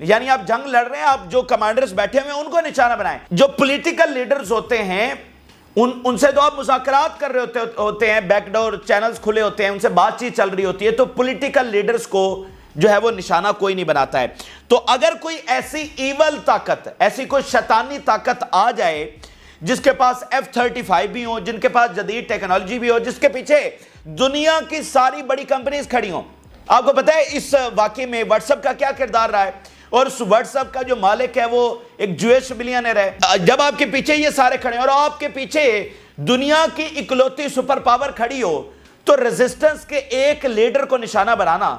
یعنی آپ جنگ لڑ رہے ہیں, آپ جو کمانڈرز بیٹھے ہوئے ہیں ان کو نشانہ بنائیں. جو پولیٹیکل لیڈرز ہوتے ہیں ان سے تو آپ مذاکرات کر رہے ہوتے ہیں, بیک ڈور چینلز کھلے ہوتے ہیں, ان سے بات چیت چل رہی ہوتی ہے, تو پولیٹیکل لیڈرز کو جو ہے وہ نشانہ کوئی نہیں بناتا ہے. تو اگر کوئی ایسی ایول طاقت, ایسی کوئی شیطانی طاقت آ جائے جس کے پاس F-35 بھی ہوں, جن کے پاس جدید ٹیکنالوجی بھی ہو, جس کے پیچھے دنیا کی ساری بڑی کمپنیز کھڑی ہوں. آپ کو پتہ ہے اس واقعے میں واٹس ایپ کا کیا کردار رہا ہے, اور اس واٹس ایپ کا جو مالک ہے وہ ایک جوئش بلینئر ہے. جب آپ کے پیچھے یہ سارے کھڑے ہیں اور آپ کے پیچھے دنیا کی اکلوتی سپر پاور کھڑی ہو, تو ریزسٹنس کے ایک لیڈر کو نشانہ بنانا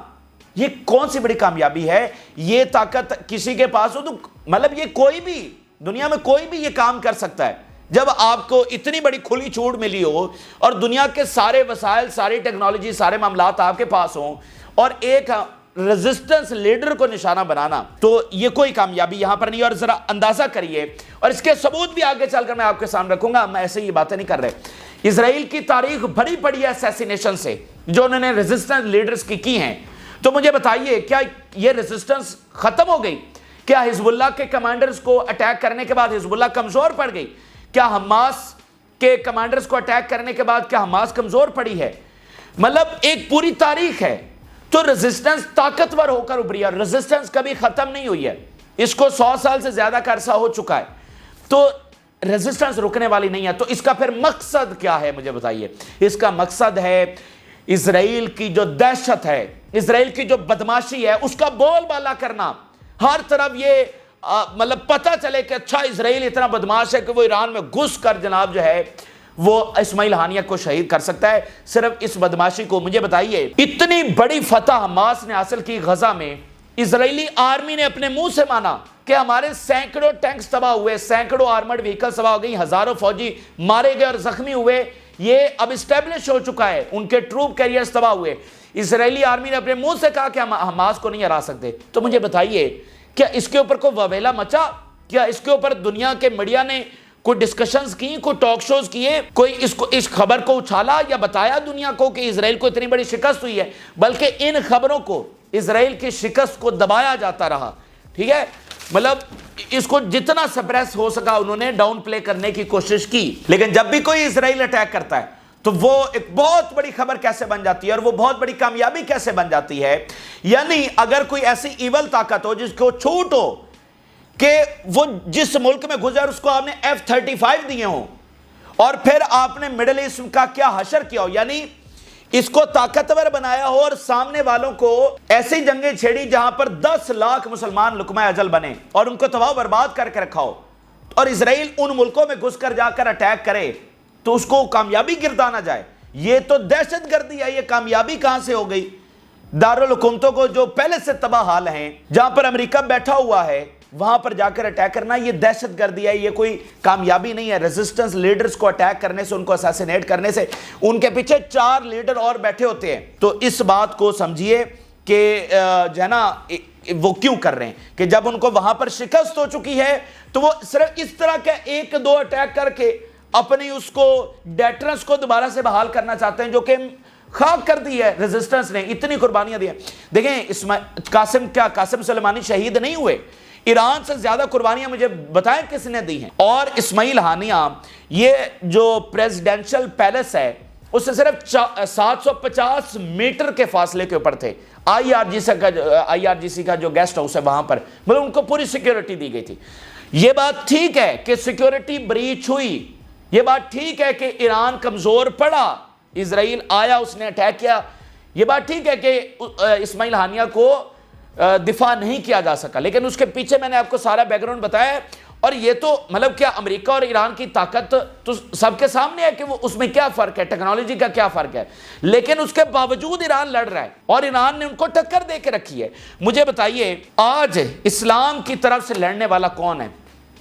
یہ کون سی بڑی کامیابی ہے. یہ طاقت کسی کے پاس ہو تو مطلب یہ کوئی بھی دنیا میں کوئی بھی یہ کام کر سکتا ہے. جب آپ کو اتنی بڑی کھلی چھوٹ ملی ہو اور دنیا کے سارے وسائل, ساری ٹیکنالوجی, سارے معاملات آپ کے پاس ہوں, اور ایک ریزسٹنس لیڈر کو نشانہ بنانا, تو یہ کوئی کامیابی یہاں پر نہیں. اور ذرا اندازہ کریے, اور اس کے ثبوت بھی آگے چل کر میں آپ کے سامنے رکھوں گا, ہم ایسے یہ باتیں نہیں کر رہے. اسرائیل کی تاریخ بھری پڑی ہے اسیسینیشن سے جو انہوں نے ریزسٹنس لیڈرز کی ہیں. تو مجھے بتائیے, کیا یہ ریزسٹنس ختم ہو گئی؟ کیا حزب اللہ کے کمانڈرز کو اٹیک کرنے کے بعد حزب اللہ کمزور پڑ گئی؟ کیا حماس کے کمانڈرز کو اٹیک کرنے کے بعد کیا حماس کمزور پڑی ہے؟ مطلب ایک پوری تاریخ ہے. تو ریزسٹنس طاقتور ہو کر ابھری ہے, اور ریزسٹنس کبھی ختم نہیں ہوئی ہے. اس کو 100 سال سے زیادہ کا عرصہ ہو چکا ہے, تو ریزسٹنس رکنے والی نہیں ہے. تو اس کا پھر مقصد کیا ہے مجھے بتائیے. اس کا مقصد ہے اسرائیل کی جو دہشت ہے, اسرائیل کی جو بدماشی ہے, اس کا بول بالا کرنا. ہر طرف یہ مطلب پتہ چلے کہ اچھا اسرائیل اتنا بدماش ہے کہ وہ ایران میں گھس کر جناب جو ہے وہ اسماعیل ہانیہ کو شہید کر سکتا ہے صرف اس بدماشی کو. مجھے بتائیے, اتنی بڑی فتح حماس نے حاصل کی غزہ میں, اسرائیلی آرمی نے اپنے منہ سے مانا کہ ہمارے سینکڑوں ٹینکس تباہ ہوئے, سینکڑوں آرمڈ وہیکلز تباہ ہو گئی, ہزاروں فوجی مارے گئے اور زخمی ہوئے. یہ اب اسٹیبلش ہو چکا ہے, ان کے ٹروپ کیریئرز تباہ ہوئے. اسرائیلی آرمی نے اپنے منہ سے کہا کہ ہم حماس کو نہیں ہرا سکتے. تو مجھے بتائیے, کیا اس کے اوپر کوئی وویلا مچا؟ کیا اس کے اوپر دنیا کے میڈیا نے کوئی ڈسکشنز کی, کوئی ٹاک شوز کیے, کوئی اس خبر کو اچھالا یا بتایا دنیا کو کہ اسرائیل کو اتنی بڑی شکست ہوئی ہے؟ بلکہ ان خبروں کو, اسرائیل کی شکست کو دبایا جاتا رہا. ٹھیک ہے, مطلب اس کو جتنا سپریس ہو سکا انہوں نے ڈاؤن پلے کرنے کی کوشش کی. لیکن جب بھی کوئی اسرائیل اٹیک کرتا ہے تو وہ ایک بہت بڑی خبر کیسے بن جاتی ہے, اور وہ بہت بڑی کامیابی کیسے بن جاتی ہے. یعنی اگر کوئی ایسی ایول طاقت ہو جس کو چھوٹ ہو کہ وہ جس ملک میں گزر اس کو آپ نے F-35 دیے ہوں, اور پھر آپ نے مڈل ایسٹ کا کیا حشر کیا ہو, یعنی اس کو طاقتور بنایا ہو اور سامنے والوں کو ایسی جنگیں چھیڑی جہاں پر 10 لاکھ مسلمان لقمہ اجل بنے اور ان کو تباہ برباد کر کے رکھا ہو, اور اسرائیل ان ملکوں میں گھس کر جا کر اٹیک کرے تو اس کو کامیابی گردانا جائے. یہ تو دہشت گردی ہے, یہ کامیابی کہاں سے ہو گئی؟ دارالحکومتوں کو جو پہلے سے تباہ حال ہیں, جہاں پر امریکہ بیٹھا ہوا ہے, وہاں پر جا کر اٹیک کرنا یہ دہشت گردی ہے, یہ کوئی کامیابی نہیں ہے. ریزسٹنس لیڈرز کو اٹیک کرنے سے, ان کو اسیسینیٹ کرنے سے, ان کے پیچھے 4 لیڈر اور بیٹھے ہوتے ہیں. تو اس بات کو سمجھیے کہ جو ہے نا وہ کیوں کر رہے ہیں کہ جب ان کو وہاں پر شکست ہو چکی ہے تو وہ صرف اس طرح کے 1-2 اٹیک کر کے اپنی اس کو ڈیٹرنس کو دوبارہ سے بحال کرنا چاہتے ہیں, جو کہ خاک کر دی ہے ریزسٹنس نے, اتنی قربانیاں دی ہیں. دیکھیں قاسم سلیمانی شہید نہیں ہوئے, ایران سے زیادہ قربانیاں مجھے بتائیں کس نے دی ہیں. اور اسماعیل ہانیہ یہ جو پریزیڈنشل پیلس ہے اس سے صرف 750 میٹر کے فاصلے کے اوپر تھے. IRGC کا جو گیسٹ ہاؤس ہے وہاں پر, مطلب ان کو پوری سیکیورٹی دی گئی تھی. یہ بات ٹھیک ہے کہ سیکیورٹی بریچ ہوئی, یہ بات ٹھیک ہے کہ ایران کمزور پڑا, اسرائیل آیا, اس نے اٹیک کیا, یہ بات ٹھیک ہے کہ اسماعیل ہانیہ کو دفاع نہیں کیا جا سکا. لیکن اس کے پیچھے میں نے آپ کو سارا بیک گراؤنڈ بتایا ہے, اور یہ تو مطلب کیا امریکہ اور ایران کی طاقت تو سب کے سامنے ہے کہ وہ اس میں کیا فرق ہے, ٹیکنالوجی کا کیا فرق ہے. لیکن اس کے باوجود ایران لڑ رہا ہے اور ایران نے ان کو ٹکر دے کے رکھی ہے. مجھے بتائیے آج اسلام کی طرف سے لڑنے والا کون ہے؟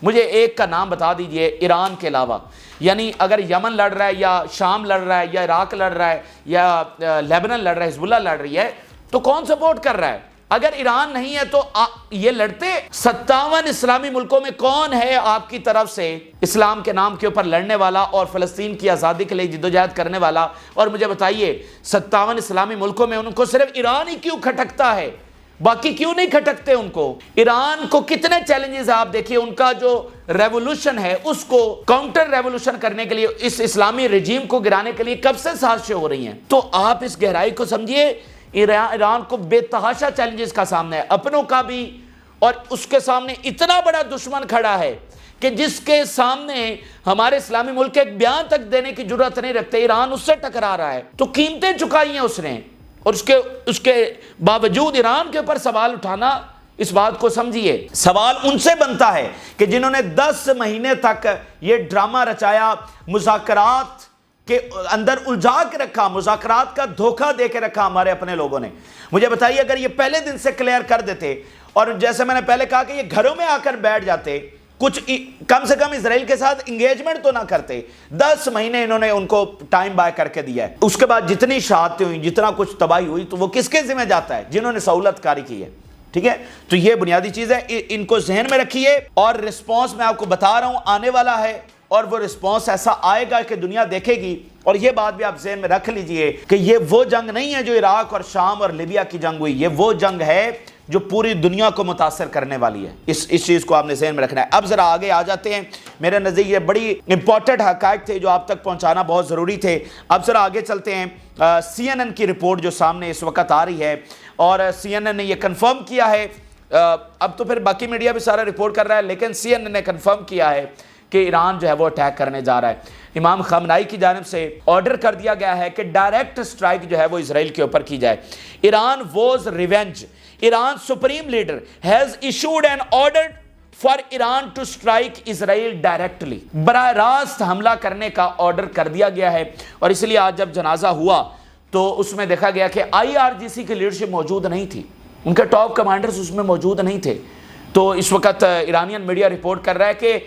مجھے ایک کا نام بتا دیجئے ایران کے علاوہ. یعنی اگر یمن لڑ رہا ہے یا شام لڑ رہا ہے یا عراق لڑ رہا ہے یا لیبنان لڑ رہا ہے, حزب اللہ لڑ رہی ہے, تو کون سپورٹ کر رہا ہے؟ اگر ایران نہیں ہے تو یہ لڑتے 57 اسلامی ملکوں میں کون ہے آپ کی طرف سے اسلام کے نام کے اوپر لڑنے والا اور فلسطین کی آزادی کے لیے جدوجہد کرنے والا؟ اور مجھے بتائیے 57 اسلامی ملکوں میں ان کو صرف ایران ہی کیوں کھٹکتا ہے؟ باقی کیوں نہیں کھٹکتے ان کو؟ ایران کو کتنے چیلنجز ہیں آپ دیکھیے، ان کا جو ریولوشن ہے اس کو کاؤنٹر ریولوشن کرنے کے لیے، اس اسلامی رجیم کو گرانے کے لیے کب سے سازشیں ہو رہی ہیں۔ تو آپ اس گہرائی کو سمجھیے، ایران کو بے تحاشا چیلنجز کا سامنا ہے، اپنوں کا بھی، اور اس کے سامنے اتنا بڑا دشمن کھڑا ہے کہ جس کے سامنے ہمارے اسلامی ملک ایک بیان تک دینے کی جرات نہیں رکھتے، ایران اس سے ٹکرا رہا ہے۔ تو قیمتیں چکائی ہیں اس نے، اور اس کے باوجود ایران کے اوپر سوال اٹھانا، اس بات کو سمجھیے، سوال ان سے بنتا ہے کہ جنہوں نے 10 مہینے تک یہ ڈرامہ رچایا، مذاکرات کے اندر الجھا کے رکھا، مذاکرات کا دھوکہ دے کے رکھا ہمارے اپنے لوگوں نے۔ مجھے بتائیے اگر یہ پہلے دن سے کلیئر کر دیتے، اور جیسے میں نے پہلے کہا کہ یہ گھروں میں آ کر بیٹھ جاتے، کچھ کم سے کم اسرائیل کے ساتھ انگیجمنٹ تو نہ کرتے، 10 مہینے انہوں نے ان کو ٹائم بائی کر کے دیا ہے۔ اس کے بعد جتنی شہادتیں ہوئی، جتنا کچھ تباہی ہوئی، تو وہ کس کے ذمہ جاتا ہے؟ جنہوں نے سہولت کاری کی ہے، ٹھیک ہے؟ تو یہ بنیادی چیز ہے، ان کو ذہن میں رکھیے، اور رسپانس میں آپ کو بتا رہا ہوں آنے والا ہے، اور وہ رسپانس ایسا آئے گا کہ دنیا دیکھے گی۔ اور یہ بات بھی آپ ذہن میں رکھ لیجئے کہ یہ وہ جنگ نہیں ہے جو عراق اور شام اور لیبیا کی جنگ ہوئی، یہ وہ جنگ ہے جو پوری دنیا کو متاثر کرنے والی ہے۔ اس چیز کو آپ نے ذہن میں رکھنا ہے۔ اب ذرا آگے آ جاتے ہیں، میرے نزدیک یہ بڑی امپورٹنٹ حقائق تھے جو آپ تک پہنچانا بہت ضروری تھے۔ اب ذرا آگے چلتے ہیں، سی این این کی رپورٹ جو سامنے اس وقت آ رہی ہے، اور سی این این نے یہ کنفرم کیا ہے، اب تو پھر باقی میڈیا بھی سارا رپورٹ کر رہا ہے، لیکن سی این این نے کنفرم کیا ہے کہ ایران جو ہے وہ اٹیک کرنے جا رہا ہے۔ امام خامنائی کی جانب سے آرڈر کر دیا گیا ہے کہ ڈائریکٹ اسٹرائک جو ہے وہ اسرائیل کے اوپر کی جائے۔ Iran vows revenge, Iran supreme leader has issued an order for Iran to strike Israel directly, براہ راست حملہ کرنے کا آرڈر کر دیا گیا ہے۔ اور اس لیے آج جب جنازہ ہوا تو اس میں دیکھا گیا کہ آئی آر جی سی کی لیڈرشپ موجود نہیں تھی، ان کے ٹاپ کمانڈرز اس میں موجود نہیں تھے۔ تو اس وقت ایرانین میڈیا رپورٹ کر رہا ہے کہ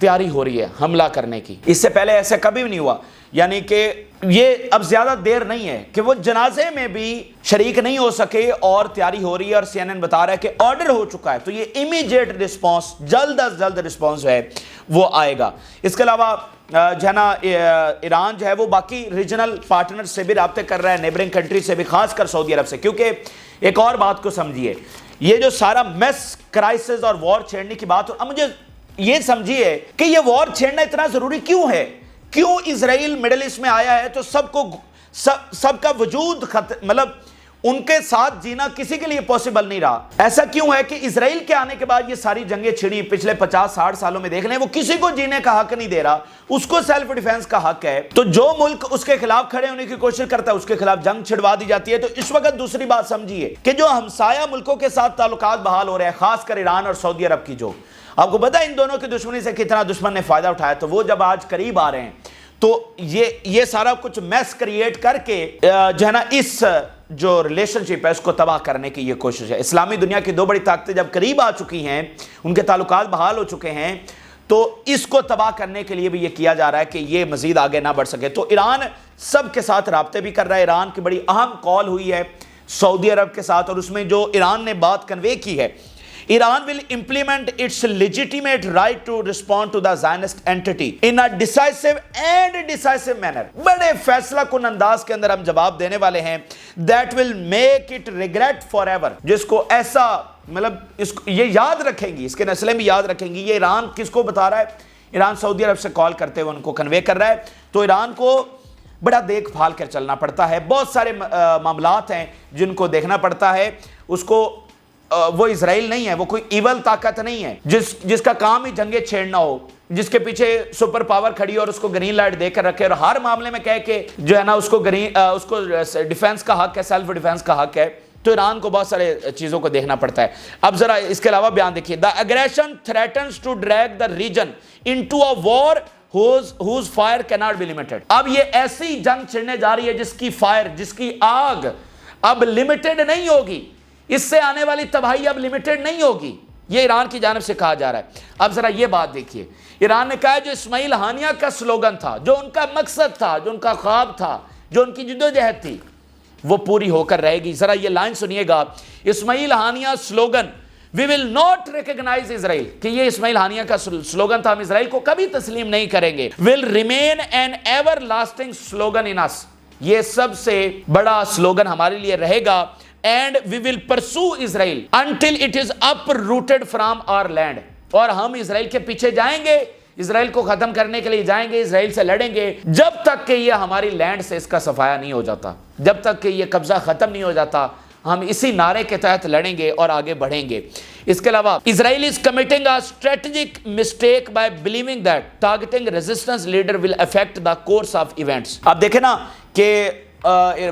تیاری ہو رہی ہے حملہ کرنے کی، اس سے پہلے ایسا کبھی بھی نہیں ہوا، یعنی کہ یہ اب زیادہ دیر نہیں ہے کہ وہ جنازے میں بھی شریک نہیں ہو سکے، اور تیاری ہو رہی ہے، اور سی این این بتا رہا ہے کہ آرڈر ہو چکا ہے۔ تو یہ امیجیٹ رسپانس، جلد از جلد رسپانس جو ہے وہ آئے گا۔ اس کے علاوہ جو ہے نا ایران جو ہے وہ باقی ریجنل پارٹنر سے بھی رابطے کر رہا ہے، نیبرنگ کنٹری سے بھی، خاص کر سعودی عرب سے، کیونکہ ایک اور بات کو سمجھیے، یہ جو سارا میس کرائسس اور وار چھیڑنے کی بات، اب مجھے یہ سمجھیے کہ یہ وار چھیڑنا اتنا ضروری کیوں ہے؟ کیوں اسرائیل مڈل ایسٹ میں آیا ہے تو سب کا وجود مطلب ان کے ساتھ جینا کسی کے لیے پاسبل نہیں رہا؟ ایسا کیوں ہے کہ اسرائیل کے آنے کے بعد یہ ساری جنگیں چھڑی پچھلے 50-60 سالوں میں؟ دیکھ لیں، وہ کسی کو جینے کا حق نہیں دے رہا، اس کو سیلف ڈیفینس کا حق ہے، تو جو ملک اس کے خلاف کھڑے ہونے کی کوشش کرتا ہے اس کے خلاف جنگ چھڑوا دی جاتی ہے۔ تو اس وقت دوسری بات سمجھیے کہ جو ہمسایہ ملکوں کے ساتھ تعلقات بحال ہو رہے ہیں، خاص کر ایران اور سعودی عرب کی، جو آپ کو پتا ہے ان دونوں کی دشمنی سے کتنا دشمن نے فائدہ اٹھایا، تو وہ جب آج قریب آ رہے ہیں تو یہ سارا کچھ میس کریٹ کر کے جو ہے نا اس جو ریلیشن شپ ہے اس کو تباہ کرنے کی یہ کوشش ہے۔ اسلامی دنیا کی 2 بڑی طاقتیں جب قریب آ چکی ہیں، ان کے تعلقات بحال ہو چکے ہیں، تو اس کو تباہ کرنے کے لیے بھی یہ کیا جا رہا ہے کہ یہ مزید آگے نہ بڑھ سکے۔ تو ایران سب کے ساتھ رابطے بھی کر رہا ہے۔ ایران کی بڑی اہم کال ہوئی ہے سعودی عرب کے ساتھ، اور اس میں جو ایران نے بات کنوے کی ہے، Iran will implement its legitimate right to respond to the Zionist entity in a decisive manner. بڑے فیصلہ کن انداز کے اندر ہم جواب دینے والے ہیں، that will make it regret forever، جس کو ایسا مطلب یہ یاد رکھیں گی، اس کے نسلیں بھی یاد رکھیں گی۔ یہ ایران کس کو بتا رہا ہے؟ ایران سعودی عرب سے کال کرتے ہوئے ان کو کنوے کر رہا ہے۔ تو ایران کو بڑا دیکھ بھال کر چلنا پڑتا ہے، بہت سارے معاملات ہیں جن کو دیکھنا پڑتا ہے۔ اس کو وہ اسرائیل نہیں ہے، وہ کوئی ایول طاقت نہیں ہے جس کا کام ہی جنگیں چھیڑنا ہو، جس کے پیچھے سپر پاور کھڑی اور اس کو گرین لائٹ دے کر رکھے، اور ہر معاملے میں کہے کہ جو ہے نا اس کو ڈیفینس کا حق ہے، سیلف ڈیفینس کا حق ہے۔ تو ایران کو بہت سارے چیزوں کو دیکھنا پڑتا ہے۔ اب ذرا اس کے علاوہ بیان دیکھیے، the aggression threatens to drag the region into a war whose fire cannot be limited۔ اب یہ ایسی جنگ چھڑنے جا رہی ہے جس کی فائر، جس کی آگ اب لمیٹڈ نہیں ہوگی، اس سے آنے والی تباہی اب لمیٹڈ نہیں ہوگی، یہ ایران کی جانب سے کہا جا رہا ہے۔ اب ذرا یہ بات دیکھیے، ایران نے کہا جو اسماعیل ہانیہ کا سلوگن تھا، جو ان کا مقصد تھا، جو ان کا خواب تھا، جو ان کی جدوجہد تھی، وہ پوری ہو کر رہے گی۔ ذرا یہ لائن سنیے گا، Ismail Haniyeh slogan we will not recognize Israel، کہ یہ اسماعیل ہانیہ کا سلوگن تھا، ہم اسرائیل کو کبھی تسلیم نہیں کریں گے، will remain an everlasting slogan in us، یہ سب سے بڑا سلوگن ہمارے لیے رہے گا۔ and we will pursue Israel until it is uprooted from our land. اور ہم اسرائیل کے پیچھے جائیں گے, اسرائیل کو ختم کرنے کے لیے جائیں گے, اسرائیل سے لڑیں گے جب تک کہ یہ ہماری لینڈ سے اس کا صفایا نہیں ہو جاتا, جب تک کہ یہ قبضہ ختم نہیں ہو جاتا. ہم اسی نعرے کے تحت لڑیں گے اور آگے بڑھیں گے. اس کے علاوہ Israel is committing a strategic mistake by believing that targeting resistance leader will affect the course of events. اب دیکھیں نا کہ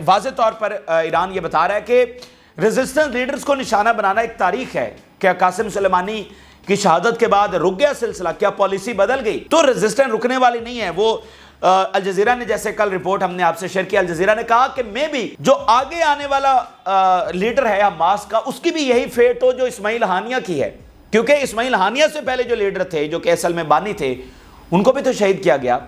واضح طور پر ایران یہ بتا رہا ہے کہ ریزسٹنس لیڈرز کو نشانہ بنانا ایک تاریخ ہے. کیا قاسم سلیمانی کی شہادت کے بعد رک گیا سلسلہ؟ کیا پالیسی بدل گئی؟ تو ریزسٹنس رکنے والی نہیں ہے. وہ الجزیرہ نے, جیسے کل رپورٹ ہم نے آپ سے شیئر کیا, الجزیرہ نے کہا کہ میں بھی جو آگے آنے والا لیڈر ہے حماس کا, اس کی بھی یہی فیٹ ہو جو اسماعیل ہانیہ کی ہے, کیونکہ اسماعیل ہانیہ سے پہلے جو لیڈر تھے جو کہ اصل میں بانی تھے ان کو بھی تو شہید کیا گیا.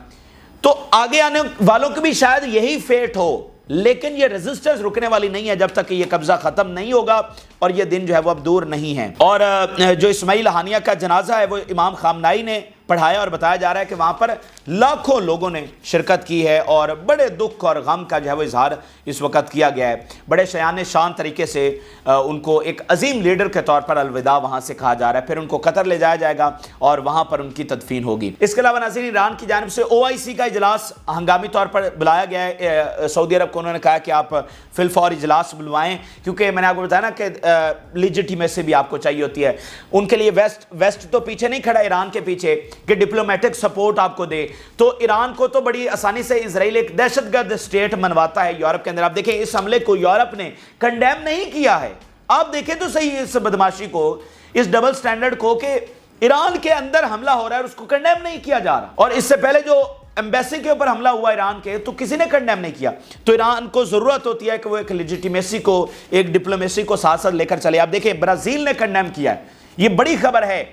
تو آگے آنے والوں کی بھی شاید یہی فیٹ ہو, لیکن یہ ریزسٹنس رکنے والی نہیں ہے جب تک کہ یہ قبضہ ختم نہیں ہوگا, اور یہ دن جو ہے وہ اب دور نہیں ہے. اور جو اسماعیل ہانیہ کا جنازہ ہے وہ امام خامنائی نے پڑھایا, اور بتایا جا رہا ہے کہ وہاں پر لاکھوں لوگوں نے شرکت کی ہے, اور بڑے دکھ اور غم کا جو ہے وہ اظہار اس وقت کیا گیا ہے. بڑے شایان شان طریقے سے ان کو ایک عظیم لیڈر کے طور پر الوداع وہاں سے کہا جا رہا ہے. پھر ان کو قطر لے جایا جائے گا اور وہاں پر ان کی تدفین ہوگی. اس کے علاوہ ناظرین, ایران کی جانب سے OIC کا اجلاس ہنگامی طور پر بلایا گیا ہے. سعودی عرب کو انہوں نے کہا کہ آپ فی الفور اجلاس بلوائیں, کیونکہ میں نے آپ کو بتایا نا کہ لیجیٹیمیسی بھی آپ کو چاہیے ہوتی ہے. ان کے لیے ویسٹ تو پیچھے نہیں کھڑا ایران کے پیچھے کہ ڈپلومیٹک سپورٹ آپ کو دے. تو ایران کو تو بڑی آسانی سے اسرائیل ایک دہشت گرد اسٹیٹ منواتا ہے یورپ کے اندر. آپ دیکھیں اس حملے کو یورپ نے کنڈیم نہیں کیا ہے. آپ دیکھیں تو صحیح اس بدماشی کو, اس ڈبل سٹینڈرڈ کو, کہ ایران کے اندر حملہ ہو رہا ہے اور اس کو کنڈیم نہیں کیا جا رہا. اور اس سے پہلے جو ایمبیسی کے اوپر حملہ ہوا ایران کے, تو کسی نے کنڈیم نہیں کیا. تو ایران کو ضرورت ہوتی ہے کہ وہ ایک لیجیٹیمیسی کو, ایک ڈپلومیسی کو ساتھ ساتھ لے کر چلے. آپ دیکھیں برازیل نے کنڈیم کیا ہے. یہ بڑی خبر ہے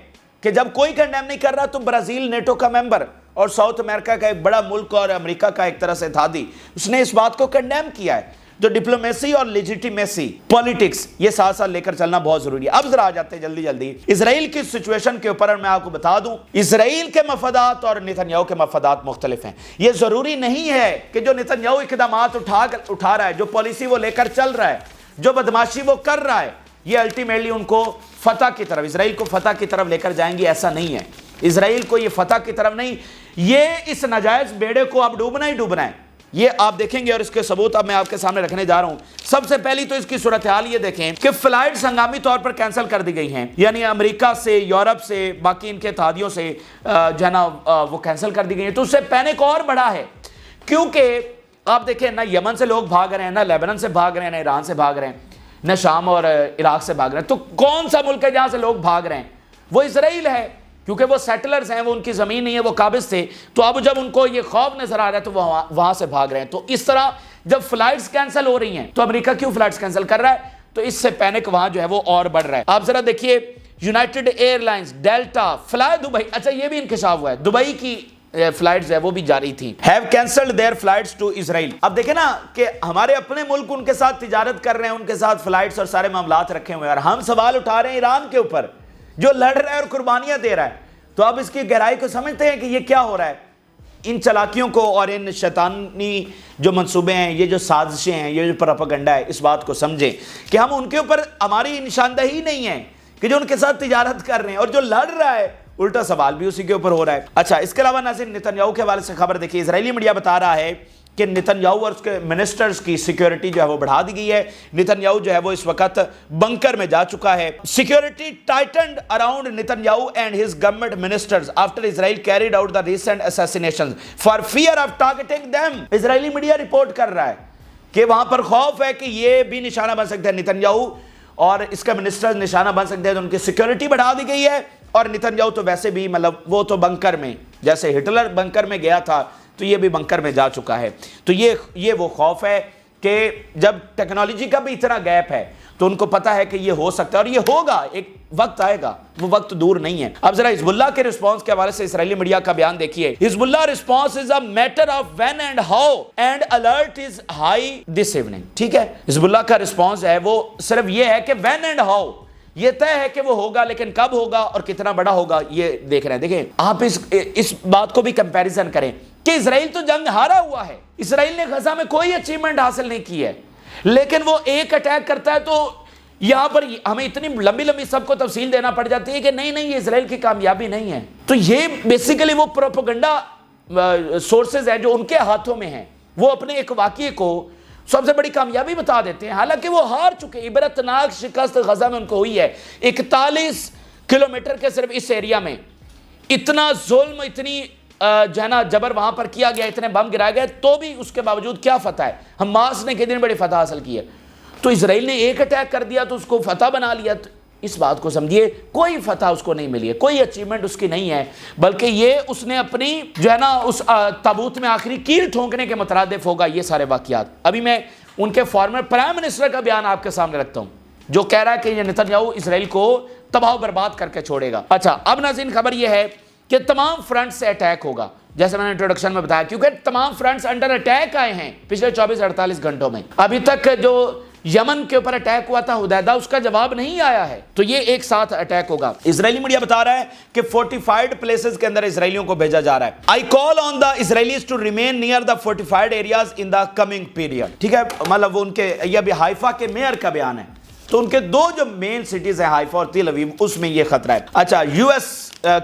کہ جب کوئی کنڈیم نہیں کر رہا تو برازیل نیٹو کا ممبر اور ساؤتھ امریکہ کا ایک بڑا ملک اور امریکہ کا ایک طرح سے اتحادی, اس نے اس بات کو کنڈیم کیا ہے. جو ڈپلومیسی اور لیجیٹیمیسی پولیٹکس یہ ساتھ ساتھ لے کر چلنا بہت ضروری ہے. اب ذرا آ جاتے ہیں جلدی اسرائیل کی سچویشن کے اوپر. میں آپ کو بتا دوں اسرائیل کے مفادات اور نتنیاہو کے مفادات مختلف ہیں. یہ ضروری نہیں ہے کہ جو نتنیاہو اقدامات اٹھا رہا ہے, جو پالیسی وہ لے کر چل رہا ہے, جو بدماشی وہ کر رہا ہے, یہ الٹیمیٹلی ان کو فتح کی طرف, اسرائیل کو فتح کی طرف لے کر جائیں گی. ایسا نہیں ہے. اسرائیل کو یہ فتح کی طرف نہیں, یہ اس ناجائز بیڑے کو اب ڈوبنا ہی ڈوبنا ہے. یہ آپ دیکھیں گے اور اس کے ثبوت اب میں آپ کے سامنے رکھنے جا رہا ہوں. سب سے پہلی تو اس کی صورتحال یہ دیکھیں کہ فلائٹس ہنگامی طور پر کینسل کر دی گئی ہیں. یعنی امریکہ سے, یورپ سے, باقی ان کے اتحادیوں سے جو ہے نا وہ کینسل کر دی گئی ہیں. تو اس سے پینک اور بڑا ہے, کیونکہ آپ دیکھیں نہ یمن سے لوگ بھاگ رہے ہیں, نہ لیبنان سے بھاگ رہے ہیں, نہ ایران سے بھاگ رہے ہیں, نہ شام اور عراق سے بھاگ رہے ہیں. تو کون سا ملک ہے جہاں سے لوگ بھاگ رہے ہیں؟ وہ اسرائیل ہے, کیونکہ وہ سیٹلرز ہیں, وہ ان کی زمین نہیں ہے, وہ قابض تھے. تو اب جب ان کو یہ خوف نظر آ رہا ہے تو وہ وہاں سے بھاگ رہے ہیں. تو اس طرح جب فلائٹس کینسل ہو رہی ہیں تو امریکہ کیوں فلائٹس کینسل کر رہا ہے؟ تو اس سے پینک وہاں جو ہے وہ اور بڑھ رہا ہے. آپ ذرا دیکھیے United airlines, Delta, fly Dubai, اچھا یہ بھی انکشاف ہوا ہے, دبئی کی فلائٹس ہے وہ بھی جاری تھیں, have cancelled their flights to Israel. اب دیکھیں نا کہ ہمارے اپنے ملک ان کے ساتھ تجارت کر رہے ہیں, ان کے ساتھ فلائٹس اور سارے معاملات رکھے ہوئے ہیں, اور ہم سوال اٹھا رہے ہیں ایران کے اوپر جو لڑ رہا ہے اور قربانیاں دے رہا ہے. تو اب اس کی گہرائی کو سمجھتے ہیں کہ یہ کیا ہو رہا ہے. ان چلاکیوں کو اور ان شیطانی جو منصوبے ہیں, یہ جو سازشیں ہیں, یہ جو پروپیگنڈا ہے, اس بات کو سمجھیں کہ ہم ان کے اوپر, ہماری نشاندہی نہیں ہے کہ جو ان کے ساتھ تجارت کر رہے ہیں, اور جو لڑ رہا ہے الٹا سوال بھی اسی کے اوپر ہو رہا ہے. اچھا اس کے علاوہ ناظرین نتنیاہو کے حوالے سے خبر دیکھیے. اسرائیلی میڈیا بتا رہا ہے کہ نتنیاہو اور اس کے منسٹرز کی سیکیورٹی جو ہے وہ بڑھا دی گئی ہے. نتنیاہو جو ہے وہ اس وقت بنکر میں جا چکا ہے. Security tightened around Netanyahu and his government ministers after Israel carried out the recent assassinations for fear of targeting them. Israeli media report کر رہا ہے کہ وہاں پر خوف ہے کہ یہ بھی نشانہ بن سکتے ہیں, نتنیاہو اور اس کا منسٹر نشانہ بن سکتے ہیں. تو ان کی سیکیورٹی بڑھا دی گئی ہے, اور نتنیاہو تو ویسے بھی مطلب وہ تو بنکر میں, جیسے ہٹلر بنکر میں گیا تھا تو یہ بھی بنکر میں جا چکا ہے. تو یہ وہ خوف ہے کہ جب ٹیکنالوجی کا بھی اتنا گیپ ہے تو ان کو پتا ہے کہ یہ ہو سکتا ہے, اور یہ ہوگا, ایک وقت آئے گا, وہ وقت دور نہیں ہے. اب ذرا حزب اللہ کے رسپانس کے حوالے سے اسرائیلی میڈیا کا بیان دیکھیے. Hezbollah response is a matter of when and how and alert is high this evening. ٹھیک ہے, حزب اللہ کا رسپانس ہے وہ صرف یہ ہے کہ وین اینڈ ہاؤ, یہ طے ہے کہ وہ ہوگا, لیکن کب ہوگا اور کتنا بڑا ہوگا یہ دیکھ رہے ہیں. دیکھیں آپ اس بات کو بھی کمپیریزن کریں کہ اسرائیل تو جنگ ہارا ہوا ہے. اسرائیل نے غزہ میں کوئی اچیومنٹ حاصل نہیں کی ہے, لیکن وہ ایک اٹیک کرتا ہے تو یہاں پر ہمیں اتنی لمبی لمبی سب کو تفصیل دینا پڑ جاتی ہے کہ نہیں یہ اسرائیل کی کامیابی نہیں ہے. تو یہ بیسیکلی وہ پروپیگنڈا سورسز ہیں جو ان کے ہاتھوں میں ہیں. وہ اپنے ایک واقعے کو سب سے بڑی کامیابی بتا دیتے ہیں، حالانکہ وہ ہار چکے. عبرتناک شکست غزہ میں ان کو ہوئی ہے. 41 کلومیٹر کے صرف اس ایریا میں اتنا ظلم، اتنی جو ہے نا جبر وہاں پر کیا گیا، اتنے بم گرائے گئے، تو بھی اس کے باوجود کیا فتح ہے؟ حماس نے کتنی بڑی فتح حاصل کی ہے. تو اسرائیل نے ایک اٹیک کر دیا تو اس کو فتح بنا لیا. اس بات کو سمجھیے، کوئی فتح اس کو نہیں ملی ہے، کوئی اچیومنٹ اس کی نہیں ہے، بلکہ یہ اس نے اپنی جو ہے نا اس تابوت میں آخری کیل ٹھونکنے کے مترادف ہوگا یہ سارے واقعات. ابھی میں ان کے فارمر پرائم منسٹر کا بیان آپ کے سامنے رکھتا ہوں، جو کہہ رہا ہے کہ یہ نتنیاہو اسرائیل کو تباہ و برباد کر کے چھوڑے گا. اچھا، اب ناظرین خبر یہ ہے کہ تمام فرنٹ سے اٹیک ہوگا، جیسے میں نے انٹروڈکشن میں بتایا، کیونکہ تمام فرنٹس انڈر اٹیک آئے ہیں پچھلے 24-48 گھنٹوں میں. ابھی تک جو یمن کے اوپر اٹیک ہوا تھا حدیدہ، اس کا جواب نہیں آیا ہے، تو یہ ایک ساتھ اٹیک ہوگا. اسرائیلی میڈیا بتا رہا ہے کہ فورٹیفائڈ پلیسز کے اندر اسرائیلیوں کو بھیجا جا رہا ہے. I call on the Israelis to remain near the fortified areas in the coming period. ٹھیک ہے، مطلب وہ ان کے، یہ بھی ہائفا کے میئر کا بیان ہے. تو ان کے دو جو مین سٹیز ہیں ہائفا اور تل ابیب، اس میں یہ خطرہ ہے. اچھا، یو ایس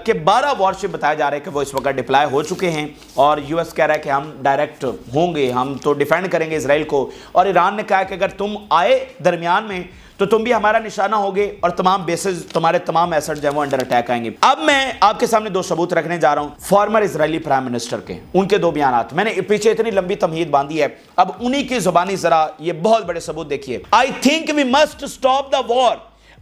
کے 12 وارشپ بتایا جا رہا ہے کہ وہ اس وقت ڈپلائے ہو چکے ہیں، اور یو ایس کہہ رہا ہے کہ ہم ڈائریکٹ ہوں گے، ہم تو ڈیفینڈ کریں گے اسرائیل کو. اور ایران نے کہا کہ اگر تم آئے درمیان میں تو تم بھی ہمارا نشانہ ہوگے، اور تمام بیسز، تمہارے تمام ایسٹ جو ہیں وہ انڈر اٹیک آئیں گے. اب میں آپ کے سامنے 2 ثبوت رکھنے جا رہا ہوں فارمر اسرائیلی پرائم منسٹر کے، ان کے 2 بیانات. میں نے پیچھے اتنی لمبی تمہید باندھی ہے، اب انہی کی زبانی ذرا یہ بہت بڑے ثبوت دیکھیے. I think we must stop the war.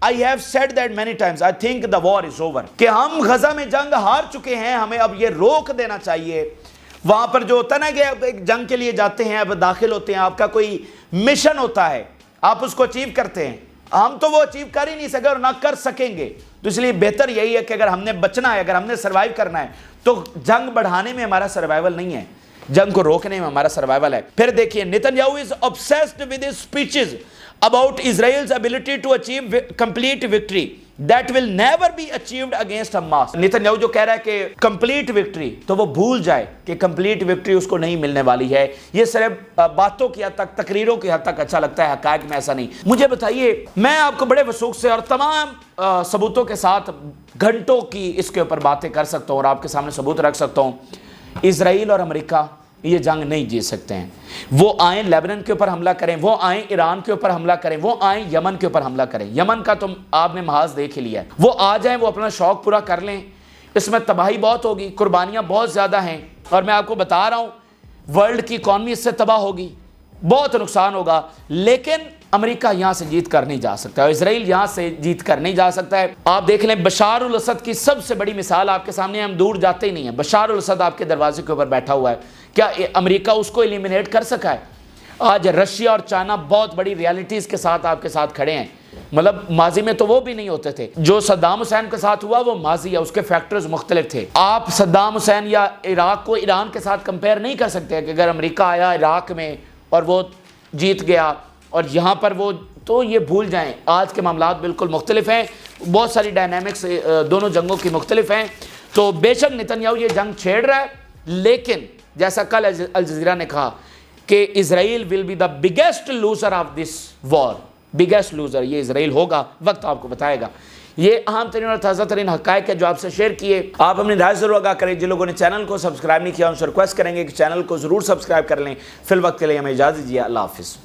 I have said that many times. I think the war is over. کہ ہم غزہ میں جنگ ہار چکے ہیں، ہمیں اب یہ روک دینا چاہیے. وہاں پر جو ہوتا ہے نا کہ آپ ایک جنگ کے لیے جاتے ہیں، اب داخل ہوتے ہیں، آپ کا کوئی مشن ہوتا ہے، آپ اس کو اچیو کرتے ہیں. ہم تو وہ اچیو کر ہی نہیں سکے اور نہ کر سکیں گے. تو اس لیے بہتر یہی ہے کہ اگر ہم نے بچنا ہے، اگر ہم نے سروائیو کرنا ہے، تو جنگ بڑھانے میں ہمارا سروائیول نہیں ہے، جنگ کو روکنے میں ہمارا سروائیول ہے. پھر دیکھیے، نیتنیاہو is obsessed with his speeches about Israel's ability to achieve complete victory that will never be achieved against Hamas. نیتنیاہو جو کہہ رہا ہے کہ کمپلیٹ وکٹری، تو وہ بھول جائے کہ کمپلیٹ وکٹری اس کو نہیں ملنے والی ہے. یہ صرف باتوں کی حد تک، تقریروں کی حد تک اچھا لگتا ہے، حقائق میں ایسا نہیں. مجھے بتائیے، میں آپ کو بڑے وثوق سے اور تمام ثبوتوں کے ساتھ گھنٹوں کی اس کے اوپر باتیں کر سکتا ہوں اور آپ کے سامنے ثبوت رکھ سکتا ہوں. اسرائیل اور امریکہ یہ جنگ نہیں جیت سکتے ہیں. وہ آئیں لیبنان کے اوپر حملہ کریں، وہ آئیں ایران کے اوپر حملہ کریں، وہ آئیں یمن کے اوپر حملہ کریں. یمن کا تو آپ نے محاذ دیکھ ہی لیا ہے. وہ آ جائیں، وہ اپنا شوق پورا کر لیں. اس میں تباہی بہت ہوگی، قربانیاں بہت زیادہ ہیں، اور میں آپ کو بتا رہا ہوں ورلڈ کی اکانومی اس سے تباہ ہوگی، بہت نقصان ہوگا. لیکن امریکہ یہاں سے جیت کر نہیں جا سکتا، اور اسرائیل یہاں سے جیت کر نہیں جا سکتا ہے. آپ دیکھ لیں بشار الاسد کی سب سے بڑی مثال آپ کے سامنے، ہم دور جاتے ہی نہیں ہیں. بشار الاسد آپ کے دروازے کے اوپر بیٹھا ہوا ہے. کیا امریکہ اس کو ایلیمینیٹ کر سکا ہے؟ آج رشیا اور چائنا بہت بڑی ریالٹیز کے ساتھ آپ کے ساتھ کھڑے ہیں. مطلب ماضی میں تو وہ بھی نہیں ہوتے تھے. جو صدام حسین کے ساتھ ہوا وہ ماضی ہے، اس کے فیکٹرز مختلف تھے. آپ صدام حسین یا عراق کو ایران کے ساتھ کمپیئر نہیں کر سکتے کہ اگر امریکہ آیا عراق میں اور وہ جیت گیا اور یہاں پر وہ، تو یہ بھول جائیں. آج کے معاملات بالکل مختلف ہیں، بہت ساری ڈائنامکس دونوں جنگوں کی مختلف ہیں. تو بے شک نیتنیاہو یہ جنگ چھیڑ رہا ہے، لیکن جیسا کل الجزیرہ نے کہا کہ Israel will be the biggest loser of this war. Biggest loser یہ اسرائیل ہوگا، وقت آپ کو بتائے گا. یہ اہم ترین اور تازہ ترین حقائق ہے جو آپ سے شیئر کیے. آپ اپنی رائے ضرور آگاہ کریں. جن لوگوں نے چینل کو سبسکرائب نہیں کیا ان سے ریکویسٹ کریں گے کہ چینل کو ضرور سبسکرائب کر لیں. فی الوقت کے لیے ہمیں اجازت دیجیے. اللہ حافظ.